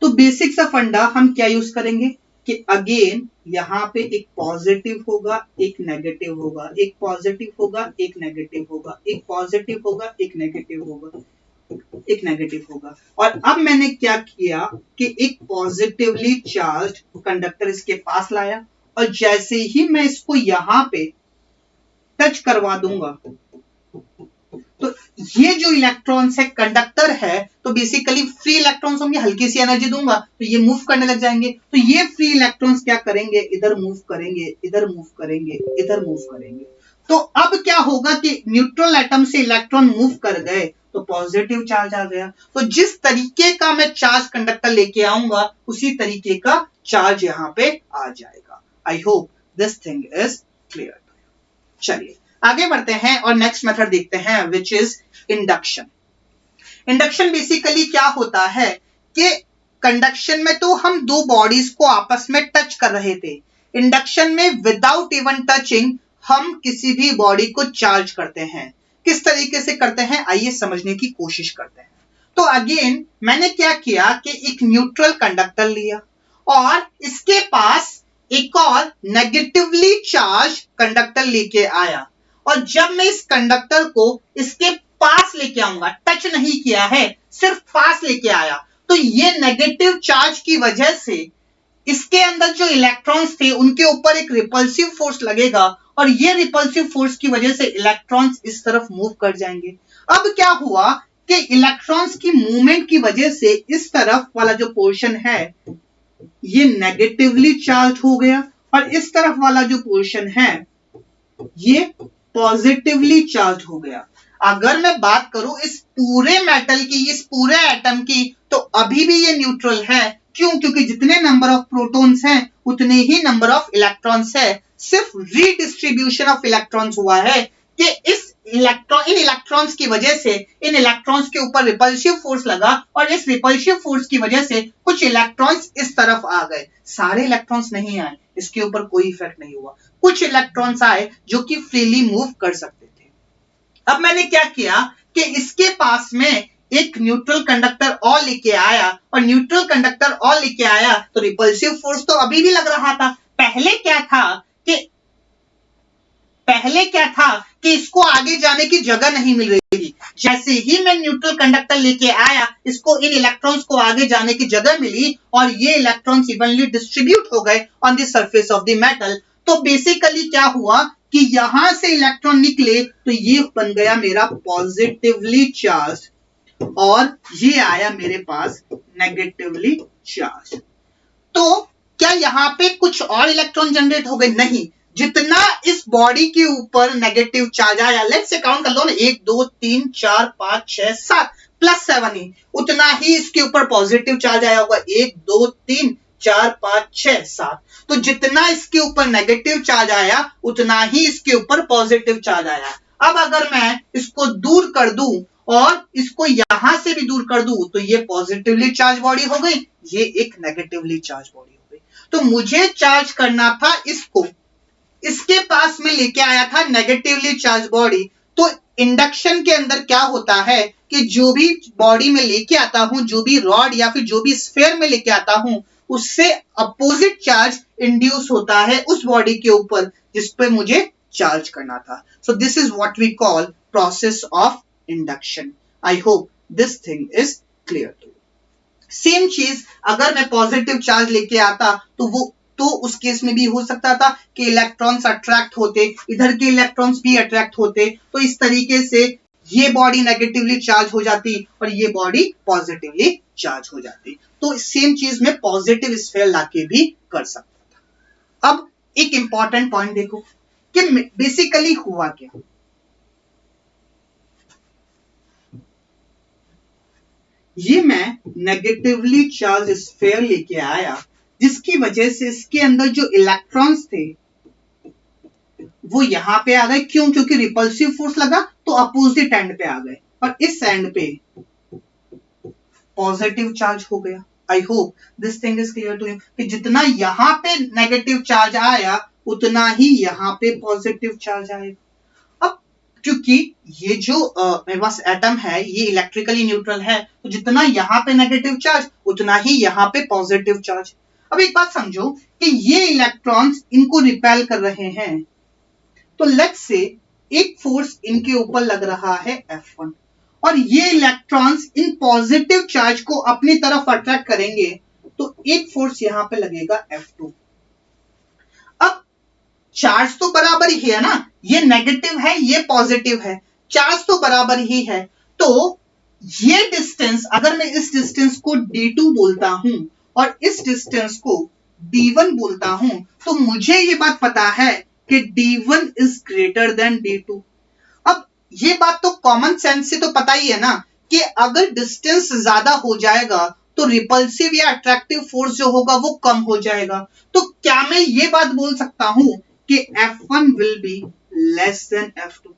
तो बेसिक सा फंडा हम क्या यूज करेंगे कि अगेन यहाँ पे एक पॉजिटिव होगा, एक नेगेटिव होगा, एक पॉजिटिव होगा, एक नेगेटिव होगा, एक पॉजिटिव होगा, एक नेगेटिव होगा, एक नेगेटिव होगा। और अब मैंने क्या किया कि एक पॉजिटिवली चार्ज कंडक्टर इसके पास लाया और जैसे ही मैं इसको यहां पे टच करवा दूंगा तो ये जो इलेक्ट्रॉन्स है कंडक्टर है तो बेसिकली फ्री इलेक्ट्रॉन्स होंगे, हल्की सी एनर्जी दूंगा तो ये मूव करने लग जाएंगे। तो ये फ्री इलेक्ट्रॉन्स क्या करेंगे, इधर मूव करेंगे, इधर मूव करेंगे, इधर मूव करेंगे। तो अब क्या होगा कि न्यूट्रल एटम से इलेक्ट्रॉन मूव कर गए तो पॉजिटिव चार्ज आ गया। तो जिस तरीके का मैं चार्ज कंडक्टर लेके आऊंगा उसी तरीके का चार्ज यहां पे आ जाएगा। आई hope this thing is clear. चलिए आगे बढ़ते हैं और नेक्स्ट मेथड देखते हैं which is induction. Induction basically क्या होता है कि कंडक्शन में तो हम दो बॉडीज को आपस में टच कर रहे थे, इंडक्शन में विदाउट इवन टचिंग हम किसी भी बॉडी को चार्ज करते हैं। किस तरीके से करते हैं आइए समझने की कोशिश करते हैं। तो अगेन मैंने क्या किया कि एक न्यूट्रल कंडक्टर लिया और इसके पास एक और नेगेटिवली चार्ज कंडक्टर लेके आया और जब मैं इस कंडक्टर को इसके पास लेके आऊंगा, टच नहीं किया है सिर्फ पास लेके आया, तो ये नेगेटिव चार्ज की वजह से इसके अंदर जो इलेक्ट्रॉन्स थे उनके ऊपर एक रिपल्सिव फोर्स लगेगा और ये रिपल्सिव फोर्स की वजह से इलेक्ट्रॉन्स इस तरफ मूव कर जाएंगे। अब क्या हुआ कि इलेक्ट्रॉन्स की मूवमेंट की वजह से इस तरफ वाला जो पोर्शन है ये नेगेटिवली चार्ज हो गया और इस तरफ वाला जो पोर्शन है ये पॉजिटिवली चार्ज हो गया। अगर मैं बात करूं इस पूरे मेटल की, इस पूरे एटम की, तो अभी भी ये न्यूट्रल है। क्यों? क्योंकि जितने नंबर ऑफ प्रोटॉन्स हैं उतने ही नंबर ऑफ इलेक्ट्रॉन्स है। सिर्फ रीडिस्ट्रीब्यूशन ऑफ इलेक्ट्रॉन्स हुआ है कि इन इलेक्ट्रॉन्स की वजह से इन इलेक्ट्रॉन्स के ऊपर रिपल्सिव फोर्स लगा और इस रिपल्सिव फोर्स की वजह से कुछ इलेक्ट्रॉन्स इस तरफ आ गए। सारे इलेक्ट्रॉन्स नहीं आए, इसके ऊपर कोई इफेक्ट नहीं हुआ। कुछ इलेक्ट्रॉन्स आए जो कि फ्रीली मूव कर सकते थे। अब मैंने क्या किया कि इसके पास में एक न्यूट्रल कंडक्टर और लेके आया और न्यूट्रल कंडक्टर और लेके आया तो रिपल्सिव फोर्स तो अभी भी लग रहा था। पहले क्या था कि इसको आगे जाने की जगह नहीं मिल रही थी। जैसे ही मैं न्यूट्रल कंडक्टर लेके आया इसको इन इलेक्ट्रॉन्स को आगे जाने की जगह मिली और ये इलेक्ट्रॉन्स इवनली डिस्ट्रीब्यूट हो गए on the surface of the metal. तो बेसिकली क्या हुआ कि यहां से इलेक्ट्रॉन निकले तो ये बन गया मेरा पॉजिटिवली चार्ज और ये आया मेरे पास नेगेटिवली चार्ज। तो क्या यहां पे कुछ और इलेक्ट्रॉन जनरेट हो गए? नहीं, जितना इस बॉडी के ऊपर नेगेटिव चार्ज आया, लेट्स से काउंट कर लो ना, 1 2 3 4 5 6 7 प्लस 7 ही, उतना ही इसके ऊपर पॉजिटिव चार्ज आया होगा। 1 2 3 4 5 6 7। तो जितना इसके ऊपर नेगेटिव चार्ज आया उतना ही इसके ऊपर पॉजिटिव चार्ज आया। अब अगर मैं इसको दूर कर दूं और इसको यहां से भी दूर कर दूं तो ये पॉजिटिवली चार्ज बॉडी हो गई, ये एक नेगेटिवली चार्ज बॉडी हो गई। तो मुझे चार्ज करना था इसको, इसके पास में लेके आया था नेगेटिवली चार्ज बॉडी। तो इंडक्शन के अंदर क्या होता है कि जो भी बॉडी में लेके आता हूं, जो भी रॉड या फिर जो भी स्फीयर में लेके आता हूं, उससे अपोजिट चार्ज इंड्यूस होता है उस बॉडी के ऊपर जिस पे मुझे चार्ज करना था। So this is what we call process of induction. I hope this thing is clear to you. Same चीज अगर मैं पॉजिटिव चार्ज लेके आता तो उस केस में भी हो सकता था कि इलेक्ट्रॉन्स अट्रैक्ट होते, इधर के इलेक्ट्रॉन्स भी अट्रैक्ट होते। तो इस तरीके से ये बॉडी नेगेटिवली चार्ज हो जाती और ये बॉडी पॉजिटिवली चार्ज हो जाती। तो सेम चीज में पॉजिटिव स्फीयर लाके भी कर सकता था। अब एक इंपॉर्टेंट पॉइंट देखो कि बेसिकली हुआ क्या। ये मैं नेगेटिवली चार्ज स्फीयर लेके आया जिसकी वजह से इसके अंदर जो इलेक्ट्रॉन्स थे वो यहां पे आ गए। क्यों? क्योंकि रिपल्सिव फोर्स लगा तो अपोजिट एंड पे आ गए और इस एंड पे पॉजिटिव चार्ज हो गया। I hope this thing is clear to you कि जितना यहां पे नेगेटिव चार्ज आया उतना ही यहां पे पॉजिटिव चार्ज आएगा। अब क्योंकि ये जो मेरे पास एटम है ये इलेक्ट्रिकली न्यूट्रल है, तो जितना यहाँ पे नेगेटिव चार्ज उतना ही यहाँ पे पॉजिटिव चार्ज। अब एक बात समझो कि ये इलेक्ट्रॉन्स इनको रिपेल कर रहे हैं, तो लेट्स से एक फोर्स इनके ऊपर लग रहा है F1 और ये इलेक्ट्रॉन्स इन पॉजिटिव चार्ज को अपनी तरफ अट्रैक्ट करेंगे, तो एक फोर्स यहां पे लगेगा F2। अब चार्ज तो बराबर ही है ना, ये नेगेटिव है ये पॉजिटिव है, चार्ज तो बराबर ही है, तो ये डिस्टेंस अगर मैं इस डिस्टेंस को D2 बोलता हूं और इस डिस्टेंस को D1 बोलता हूं, तो मुझे ये बात पता है कि D1 is greater than D2। अब ये बात तो कॉमन सेंस से तो पता ही है ना कि अगर डिस्टेंस ज्यादा हो जाएगा तो रिपल्सिव या अट्रैक्टिव फोर्स जो होगा वो कम हो जाएगा। तो क्या मैं ये बात बोल सकता हूं कि F1 will be less than F2?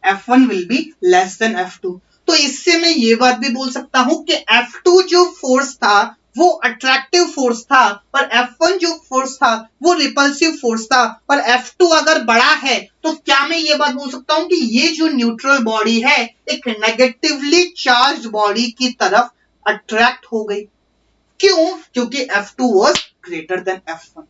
F1 will be less than F2। तो इससे मैं ये बात भी बोल सकता हूं कि F2 जो फोर्स था वो अट्रैक्टिव फोर्स था और F1 जो फोर्स था वो रिपल्सिव फोर्स था, और F2 अगर बड़ा है तो क्या मैं ये बात बोल सकता हूं कि ये जो न्यूट्रल बॉडी है एक नेगेटिवली चार्ज्ड बॉडी की तरफ अट्रैक्ट हो गई। क्यों? क्योंकि F2 was greater than F1।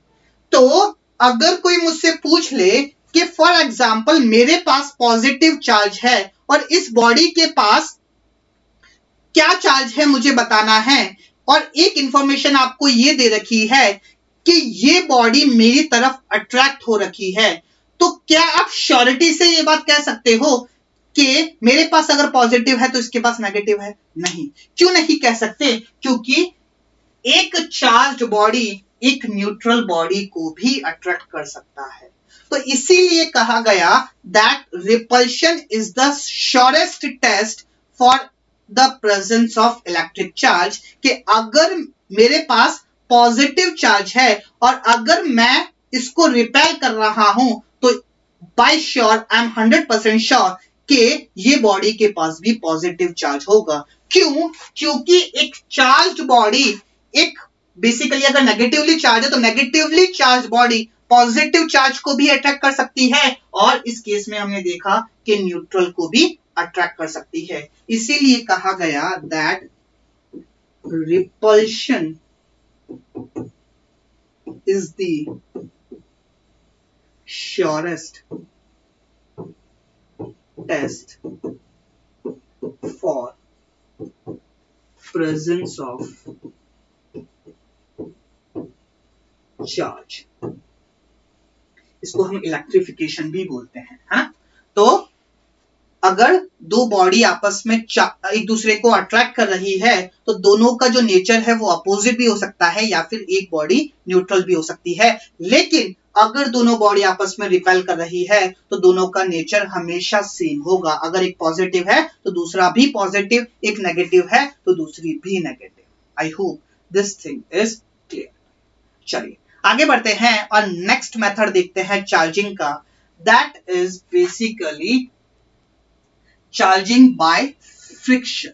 तो अगर कोई मुझसे पूछ ले कि फॉर एग्जांपल मेरे पास पॉजिटिव चार्ज है और इस बॉडी के पास क्या चार्ज है मुझे बताना है, और एक इंफॉर्मेशन आपको ये दे रखी है कि ये बॉडी मेरी तरफ अट्रैक्ट हो रखी है, तो क्या आप श्योरिटी से ये बात कह सकते हो कि मेरे पास अगर पॉजिटिव है तो इसके पास नेगेटिव है? नहीं। क्यों नहीं कह सकते? क्योंकि एक चार्ज बॉडी एक न्यूट्रल बॉडी को भी अट्रैक्ट कर सकता है। तो इसीलिए कहा गया that repulsion is the surest test for the presence of electric charge, कि अगर मेरे पास पॉजिटिव चार्ज है और अगर मैं इसको रिपेल कर रहा हूं तो by sure I am 100% sure कि ये बॉडी के पास भी पॉजिटिव चार्ज होगा। क्यों? क्योंकि एक चार्ज्ड बॉडी एक बेसिकली अगर नेगेटिवली चार्ज है तो negatively charge body positive charge को भी अट्रैक्ट कर सकती है, और इस केस में हमने देखा कि न्यूट्रल को भी अट्रैक्ट कर सकती है। इसीलिए कहा गया that repulsion is the surest test for presence of charge. इसको हम इलेक्ट्रिफिकेशन भी बोलते हैं, है ना? तो अगर दो बॉडी आपस में एक दूसरे को अट्रैक्ट कर रही है तो दोनों का जो नेचर है वो अपोजिट भी हो सकता है या फिर एक बॉडी न्यूट्रल भी हो सकती है। लेकिन अगर दोनों बॉडी आपस में रिपेल कर रही है तो दोनों का नेचर हमेशा सेम होगा। अगर एक पॉजिटिव है तो दूसरा भी पॉजिटिव, एक नेगेटिव है तो दूसरी भी negative. I hope this thing is clear. चलिए आगे बढ़ते हैं और नेक्स्ट मेथड देखते हैं चार्जिंग का, that is basically charging by friction.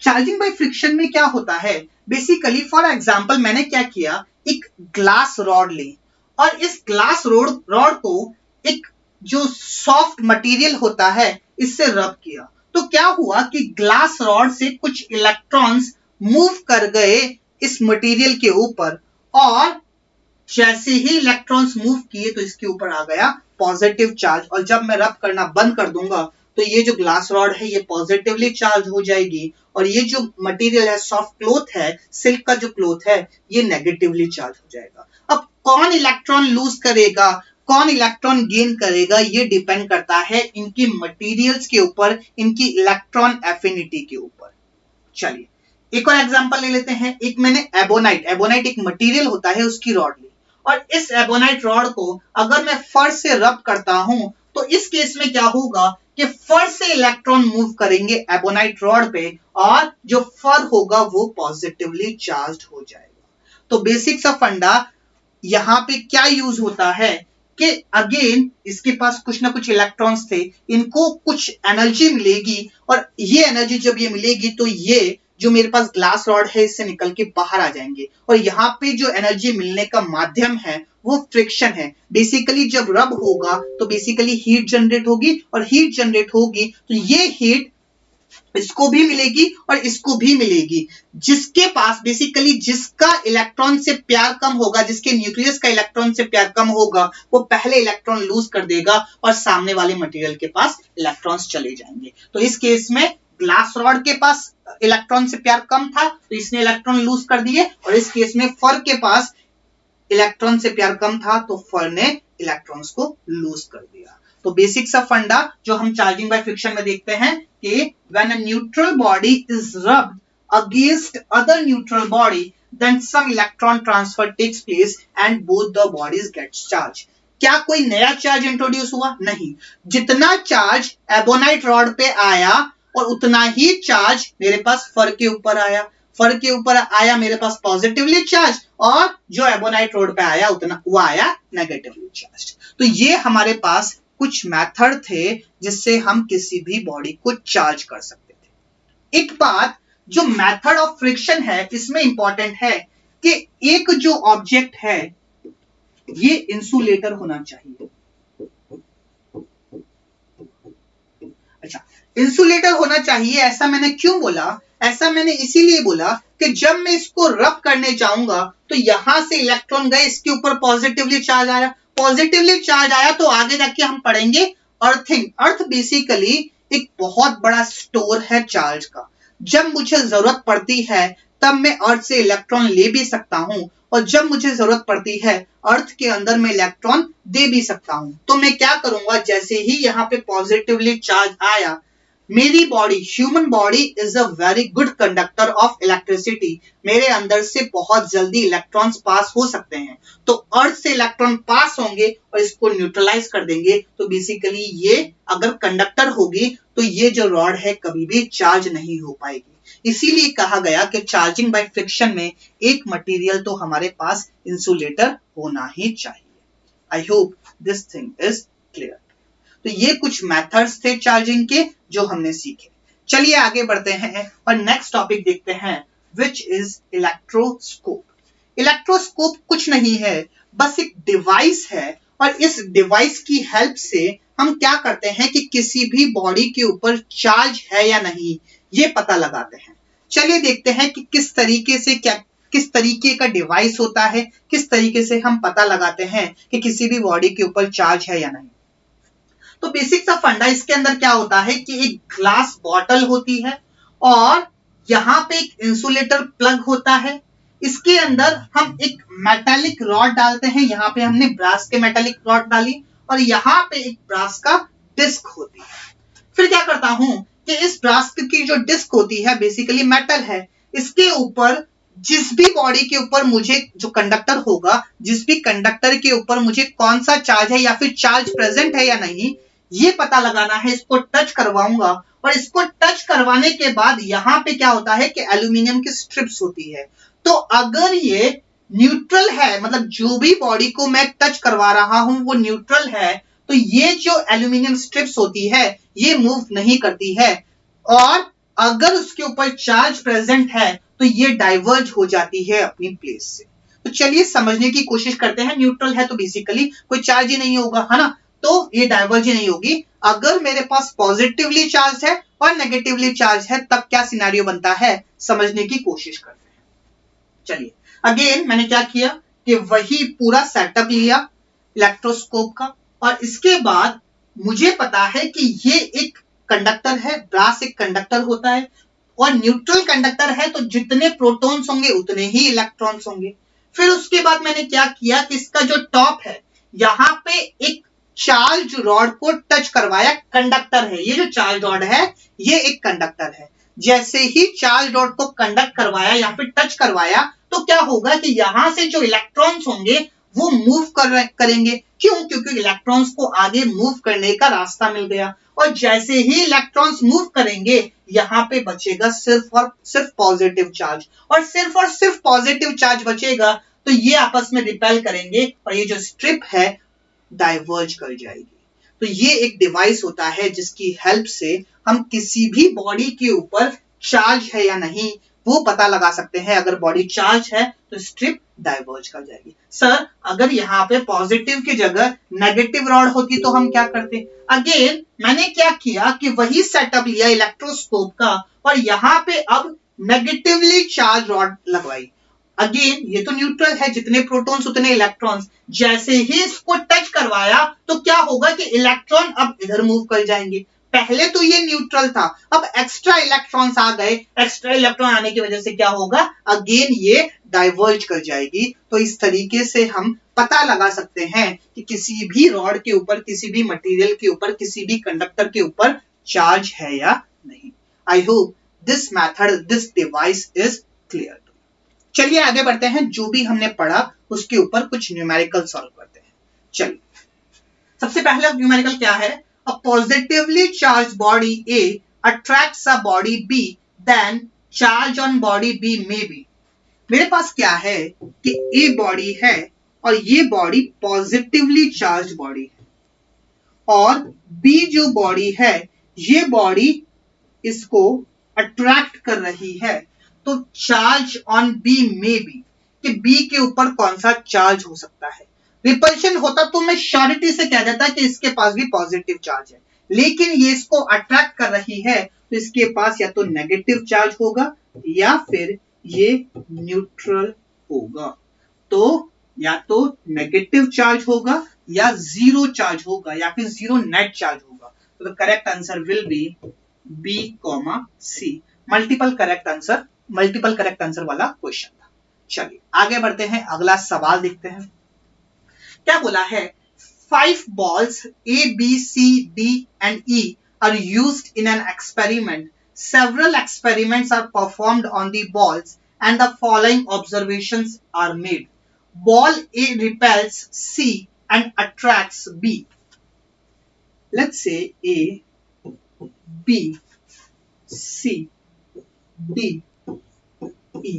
Charging by friction में क्या होता है? बेसिकली फॉर एग्जांपल मैंने क्या किया, एक ग्लास रॉड ली और इस ग्लास रॉड को एक जो सॉफ्ट मटेरियल होता है इससे रब किया, तो क्या हुआ कि ग्लास रॉड से कुछ इलेक्ट्रॉन्स मूव कर गए इस मटेरियल के ऊपर, और जैसे ही इलेक्ट्रॉन्स मूव किए तो इसके ऊपर आ गया पॉजिटिव चार्ज, और जब मैं रब करना बंद कर दूंगा तो ये जो ग्लास रॉड है ये पॉजिटिवली चार्ज हो जाएगी, और ये जो मटेरियल है सॉफ्ट क्लॉथ है, सिल्क का जो क्लॉथ है, ये नेगेटिवली चार्ज हो जाएगा। अब कौन इलेक्ट्रॉन लूज करेगा, कौन इलेक्ट्रॉन गेन करेगा, ये डिपेंड करता है इनकी मटेरियल्स के ऊपर, इनकी इलेक्ट्रॉन एफिनिटी के ऊपर। चलिए एक और एग्जांपल ले लेते हैं। एक मैंने एबोनाइट एक मटेरियल होता है उसकी रॉड ली, और इस एबोनाइट रॉड को अगर मैं फर्श से रब करता हूं तो इस केस में क्या होगा कि फर से इलेक्ट्रॉन मूव करेंगे एबोनाइट रॉड पे, और जो फर होगा वो पॉजिटिवली चार्ज्ड हो जाएगा। तो बेसिक्स ऑफ फंडा यहां पे क्या यूज होता है कि अगेन इसके पास कुछ ना कुछ इलेक्ट्रॉन्स थे, इनको कुछ एनर्जी मिलेगी, और ये एनर्जी जब ये मिलेगी तो ये जो मेरे पास ग्लास रॉड है इससे निकल के बाहर आ जाएंगे, और यहाँ पे जो एनर्जी मिलने का माध्यम है वो फ्रिक्शन है। बेसिकली जब रब होगा तो बेसिकली हीट जनरेट होगी, और हीट जनरेट होगी तो ये हीट इसको भी मिलेगी और इसको भी मिलेगी। जिसके पास बेसिकली जिसका इलेक्ट्रॉन से प्यार कम होगा, जिसके न्यूक्लियस का इलेक्ट्रॉन से प्यार कम होगा, वो पहले इलेक्ट्रॉन लूज कर देगा और सामने वाले मटेरियल के पास इलेक्ट्रॉन्स चले जाएंगे। तो इस केस में ग्लास रॉड के पास इलेक्ट्रॉन से प्यार कम था तो इसने इलेक्ट्रॉन लूज कर दिए, और इस केस में फर के पास इलेक्ट्रॉन से प्यार कम था तो फर ने इलेक्ट्रॉन्स को लूज कर दिया। तो बेसिक सा फंडा जो हम चार्जिंग बाय फ्रिक्शन में देखते हैं कि when a neutral body is rubbed against other neutral body then some electron transfer takes place and both the bodies gets charge. क्या कोई नया चार्ज इंट्रोड्यूस हुआ? नहीं। जितना चार्ज एबोनाइट रॉड पे आया और उतना ही चार्ज मेरे पास फर के ऊपर आया। फर के ऊपर आया मेरे पास पॉजिटिवली चार्ज, और जो एबोनाइट रोड पे आया उतना वो आया नेगेटिवली चार्ज। तो ये हमारे पास कुछ मेथड थे जिससे हम किसी भी बॉडी को चार्ज कर सकते थे। एक बात जो मेथड ऑफ फ्रिक्शन है इसमें इंपॉर्टेंट है कि एक जो ऑब्जेक्ट है ये इंसुलेटर होना चाहिए। अच्छा, इंसुलेटर होना चाहिए, ऐसा मैंने क्यों बोला? ऐसा मैंने इसीलिए बोला कि जब मैं इसको रब करने जाऊंगा तो यहां से इलेक्ट्रॉन गए, इसके ऊपर पॉजिटिवली चार्ज आया, पॉजिटिवली चार्ज आया तो आगे जाके हम पढ़ेंगे अर्थिंग। अर्थ बेसिकली एक बहुत बड़ा स्टोर है चार्ज का। जब मुझे जरूरत पड़ती है तब मैं अर्थ से इलेक्ट्रॉन ले भी सकता हूं, और जब मुझे जरूरत पड़ती है अर्थ के अंदर मैं इलेक्ट्रॉन दे भी सकता हूं। तो मैं क्या करूंगा, जैसे ही यहाँ पे पॉजिटिवली चार्ज आया, मेरी body, human body is a very good conductor of electricity. मेरे अंदर से बहुत जल्दी इलेक्ट्रॉन्स पास हो सकते हैं, तो अर्थ से इलेक्ट्रॉन पास होंगे और इसको न्यूट्रलाइज कर देंगे। तो बेसिकली ये अगर कंडक्टर होगी तो ये जो रॉड है कभी भी चार्ज नहीं हो पाएगी। इसीलिए कहा गया कि चार्जिंग बाय फ्रिक्शन में एक मटेरियल तो हमारे पास इंसुलेटर होना ही चाहिए। आई hope this thing is clear. तो ये कुछ मेथड्स थे चार्जिंग के जो हमने सीखे। चलिए आगे बढ़ते हैं और नेक्स्ट टॉपिक देखते हैं, विच इज इलेक्ट्रोस्कोप। इलेक्ट्रोस्कोप कुछ नहीं है, बस एक डिवाइस है, और इस डिवाइस की हेल्प से हम क्या करते हैं कि किसी भी बॉडी के ऊपर चार्ज है या नहीं ये पता लगाते हैं। चलिए देखते हैं कि किस तरीके का डिवाइस होता है, किस तरीके से हम पता लगाते हैं कि किसी भी बॉडी के ऊपर चार्ज है या नहीं। तो बेसिक सा फंडा इसके अंदर क्या होता है कि एक ग्लास बॉटल होती है और यहाँ पे एक इंसुलेटर प्लग होता है। इसके अंदर हम एक मेटालिक रॉड डालते हैं, यहाँ पे हमने ब्रास के मेटालिक रॉड डाली, और यहाँ पे एक ब्रास का डिस्क होती है। फिर क्या करता हूं कि इस ब्रास की जो डिस्क होती है बेसिकली मेटल है, इसके ऊपर जिस भी बॉडी के ऊपर मुझे जो कंडक्टर होगा, जिस भी कंडक्टर के ऊपर मुझे कौन सा चार्ज है या फिर चार्ज प्रेजेंट है या नहीं ये पता लगाना है, इसको टच करवाऊंगा, और इसको टच करवाने के बाद यहाँ पे क्या होता है कि एल्यूमिनियम की स्ट्रिप्स होती है। तो अगर ये न्यूट्रल है, मतलब जो भी बॉडी को मैं टच करवा रहा हूं वो न्यूट्रल है, तो ये जो एल्यूमिनियम स्ट्रिप्स होती है ये मूव नहीं करती है, और अगर उसके ऊपर चार्ज प्रेजेंट है तो ये डाइवर्ज हो जाती है अपनी प्लेस से। तो चलिए समझने की कोशिश करते हैं। न्यूट्रल है तो बेसिकली कोई चार्ज ही नहीं होगा, है ना, तो ये डाइवर्ज ही नहीं होगी। अगर मेरे पास पॉजिटिवली चार्ज है और नेगेटिवली चार्ज है तब क्या सिनेरियो बनता है, समझने की कोशिश करते हैं। चलिए अगेन मैंने क्या किया कि वही पूरा सेटअप लिया इलेक्ट्रोस्कोप का, और इसके बाद मुझे पता है कि ये एक कंडक्टर है, ब्रास एक कंडक्टर होता है, और न्यूट्रल कंडक्टर है तो जितने प्रोटॉन्स होंगे उतने ही इलेक्ट्रॉन्स होंगे। फिर उसके बाद मैंने क्या किया कि इसका जो टॉप है यहाँ पे एक चार्ज रॉड को टच करवाया, कंडक्टर है, ये जो चार्ज रॉड है ये एक कंडक्टर है। जैसे ही चार्ज रॉड को कंडक्ट करवाया या फिर टच करवाया तो क्या होगा कि यहां से जो इलेक्ट्रॉन्स होंगे वो मूव करेंगे। क्यों? क्योंकि इलेक्ट्रॉन्स को आगे मूव करने का रास्ता मिल गया, और जैसे ही इलेक्ट्रॉन्स मूव करेंगे यहाँ पे बचेगा सिर्फ और सिर्फ पॉजिटिव चार्ज, और सिर्फ पॉजिटिव चार्ज बचेगा, तो ये आपस में रिपेल करेंगे और ये जो स्ट्रिप है डाइवर्ज कर जाएगी। तो ये एक डिवाइस होता है जिसकी हेल्प से हम किसी भी बॉडी के ऊपर चार्ज है या नहीं वो पता लगा सकते हैं। अगर बॉडी चार्ज है तो स्ट्रिप डाइवर्ज कर जाएगी। सर अगर यहाँ पे पॉजिटिव की जगह नेगेटिव रॉड होती तो हम क्या करते? अगेन मैंने क्या किया कि वही सेटअप लिया इलेक्ट्रोस्कोप का और यहाँ पे अब नेगेटिवली चार्ज रॉड लगवाई। अगेन ये तो न्यूट्रल है, जितने प्रोटॉन्स उतने इलेक्ट्रॉन्स। जैसे ही इसको टच करवाया तो क्या होगा कि इलेक्ट्रॉन अब इधर मूव कर जाएंगे। पहले तो ये न्यूट्रल था, अब एक्स्ट्रा इलेक्ट्रॉन्स आ गए। एक्स्ट्रा इलेक्ट्रॉन आने की वजह से क्या होगा? अगेन ये डाइवर्ज कर जाएगी। तो इस तरीके से हम पता लगा सकते हैं कि किसी भी रॉड के ऊपर, किसी भी मटेरियल के ऊपर, किसी भी कंडक्टर के ऊपर चार्ज है या नहीं। आई hope this method, this device is clear. चलिए आगे बढ़ते हैं। जो भी हमने पढ़ा उसके ऊपर कुछ न्यूमेरिकल सॉल्व करते हैं। चलिए सबसे पहला न्यूमेरिकल क्या है? A positively charged body A attracts a body B, then charge on body B may be। मेरे पास क्या है कि A बॉडी है और ये बॉडी पॉजिटिवली चार्ज बॉडी है और B जो बॉडी है ये बॉडी इसको अट्रैक्ट कर रही है। तो चार्ज ऑन B में बी, कि B के ऊपर कौन सा चार्ज हो सकता है। रिपल्शन होता तो मैं श्योरिटी से कह देता कि इसके पास भी पॉजिटिव चार्ज है, लेकिन ये इसको अट्रैक्ट कर रही है तो इसके पास या तो नेगेटिव चार्ज होगा या फिर ये न्यूट्रल होगा। तो या तो नेगेटिव चार्ज होगा या जीरो चार्ज होगा या फिर जीरो नेट चार्ज होगा। तो the correct answer will be b comma c. Multiple correct answer वाला क्वेश्चन था। चलिए आगे बढ़ते हैं, अगला सवाल देखते हैं। क्या बोला है? 5 balls A, B, C, D and E are used in an experiment. Several experiments are performed on the balls and the following observations are made. Ball A repels C and attracts B. Let's say A, B, C, D, E.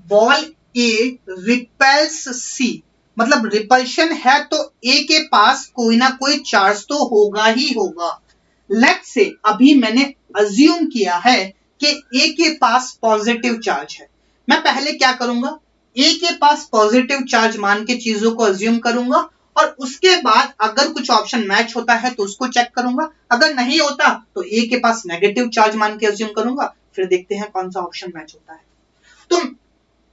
Ball A repels C, मतलब repulsion है तो A के पास कोई ना कोई charge तो होगा ही होगा। लेट्स से अभी मैंने अज्यूम किया है कि A के पास पॉजिटिव चार्ज है। मैं पहले क्या करूंगा? A के पास पॉजिटिव चार्ज मान के चीजों को अज्यूम करूंगा और उसके बाद अगर कुछ ऑप्शन मैच होता है तो उसको चेक करूंगा, अगर नहीं होता तो A के पास नेगेटिव चार्ज मान के अज्यूम करूंगा, फिर देखते हैं कौन सा ऑप्शन मैच होता है। तो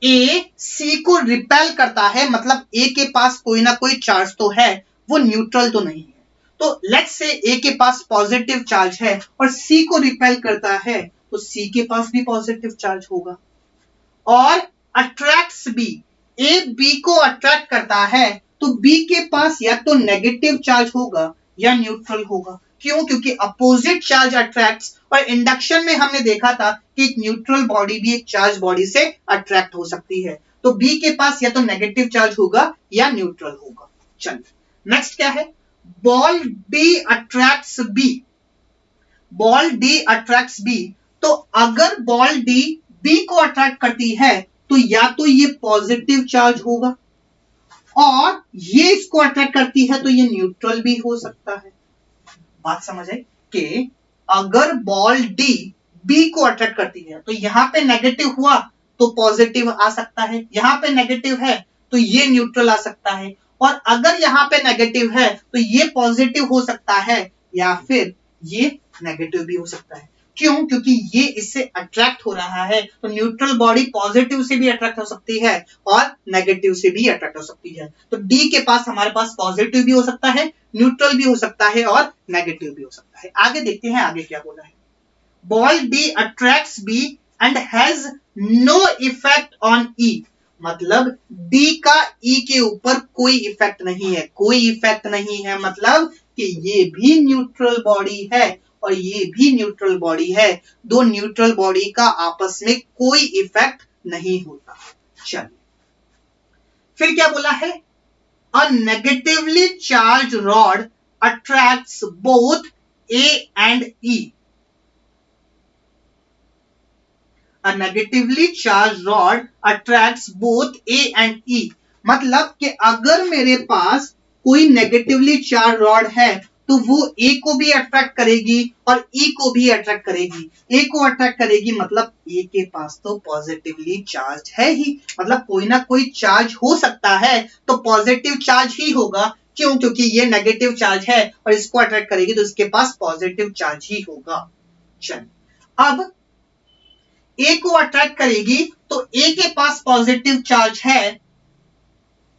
A C को रिपेल करता है, मतलब A के पास कोई ना कोई चार्ज तो है, वो न्यूट्रल तो नहीं है। तो लेट्स से A के पास पॉजिटिव चार्ज है और C को रिपेल करता है तो C के पास भी पॉजिटिव चार्ज होगा। और अट्रैक्ट्स B, A B को अट्रैक्ट करता है तो B के पास या तो नेगेटिव चार्ज होगा या न्यूट्रल होगा। क्यों? क्योंकि अपोजिट चार्ज अट्रैक्ट्स, और इंडक्शन में हमने देखा था कि एक न्यूट्रल बॉडी भी एक चार्ज बॉडी से अट्रैक्ट हो सकती है। तो बी के पास या तो नेगेटिव चार्ज होगा या न्यूट्रल होगा। चलिए नेक्स्ट क्या है? Ball D attracts b. Ball D attracts b, तो अगर बॉल डी बी को अट्रैक्ट करती है तो या तो ये पॉजिटिव चार्ज होगा और ये इसको अट्रैक्ट करती है तो ये न्यूट्रल भी हो सकता है। बात समझ आई कि अगर बॉल डी बी को अट्रैक्ट करती है तो यहां पे नेगेटिव हुआ तो पॉजिटिव आ सकता है, यहां पे नेगेटिव है तो ये न्यूट्रल आ सकता है, और अगर यहां पे नेगेटिव है तो ये पॉजिटिव हो सकता है या फिर ये नेगेटिव भी हो सकता है। क्यों? क्योंकि ये इससे अट्रैक्ट हो रहा है। तो न्यूट्रल बॉडी पॉजिटिव से भी अट्रैक्ट हो सकती है और नेगेटिव से भी अट्रैक्ट हो सकती है। तो डी के पास हमारे पास पॉजिटिव भी हो सकता है, न्यूट्रल भी हो सकता है और नेगेटिव भी हो सकता है। आगे देखते हैं आगे क्या बोला है। Ball D attracts B and has no effect on E, मतलब डी का ई के ऊपर कोई इफेक्ट नहीं है। कोई इफेक्ट नहीं है मतलब कि ये भी न्यूट्रल बॉडी है और ये भी न्यूट्रल बॉडी है। दो न्यूट्रल बॉडी का आपस में कोई इफेक्ट नहीं होता। चलिए फिर क्या बोला है? अ negatively charge rod attracts both A and E. A negatively charged rod attracts both A and E, मतलब कि अगर मेरे पास कोई नेगेटिवली चार्ज रॉड है तो वो ए को भी अट्रैक्ट करेगी और ई को भी अट्रैक्ट करेगी। ए को अट्रैक्ट करेगी मतलब ए के पास तो पॉजिटिवली चार्ज है ही, मतलब कोई ना कोई चार्ज हो सकता है, तो पॉजिटिव चार्ज ही होगा। क्यों? क्योंकि ये नेगेटिव चार्ज है और इसको अट्रैक्ट करेगी तो इसके पास पॉजिटिव चार्ज ही होगा। चल अब ए को अट्रैक्ट करेगी तो ए के पास पॉजिटिव चार्ज है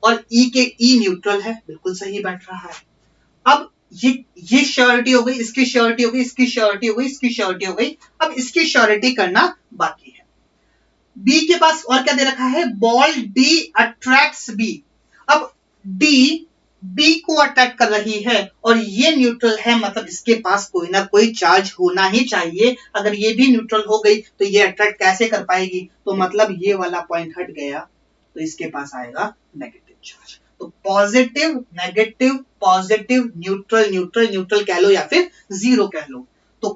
और ई न्यूट्रल है, बिल्कुल सही बैठ रहा है। अब ये श्योरिटी हो गई, इसकी श्योरिटी हो गई, इसकी श्योरिटी हो गई, इसकी श्योरिटी हो गई। अब इसकी श्योरिटी करना बाकी है। बी के पास और क्या दे रखा है? Ball D attracts b. अब डी बी को अट्रैक्ट कर रही है और ये न्यूट्रल है, मतलब इसके पास कोई ना कोई चार्ज होना ही चाहिए। अगर ये भी न्यूट्रल हो गई तो ये अट्रैक्ट कैसे कर पाएगी? तो मतलब ये वाला पॉइंट हट गया तो इसके पास आएगा नेगेटिव चार्ज। तो positive negative positive neutral neutral neutral कह लो या फिर जीरो कह लो। तो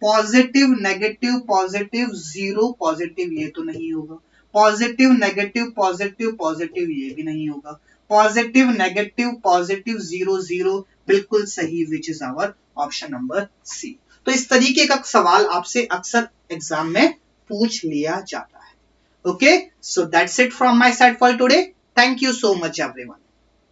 positive negative positive zero positive ये तो नहीं होगा, पॉजिटिव नेगेटिव पॉजिटिव पॉजिटिव ये भी नहीं होगा, positive negative positive zero zero बिल्कुल सही, which is our option number c. तो इस तरीके का सवाल आपसे अक्सर एग्जाम में पूछ लिया जाता है। Okay, so that's it from my side for today. Thank you so much everyone.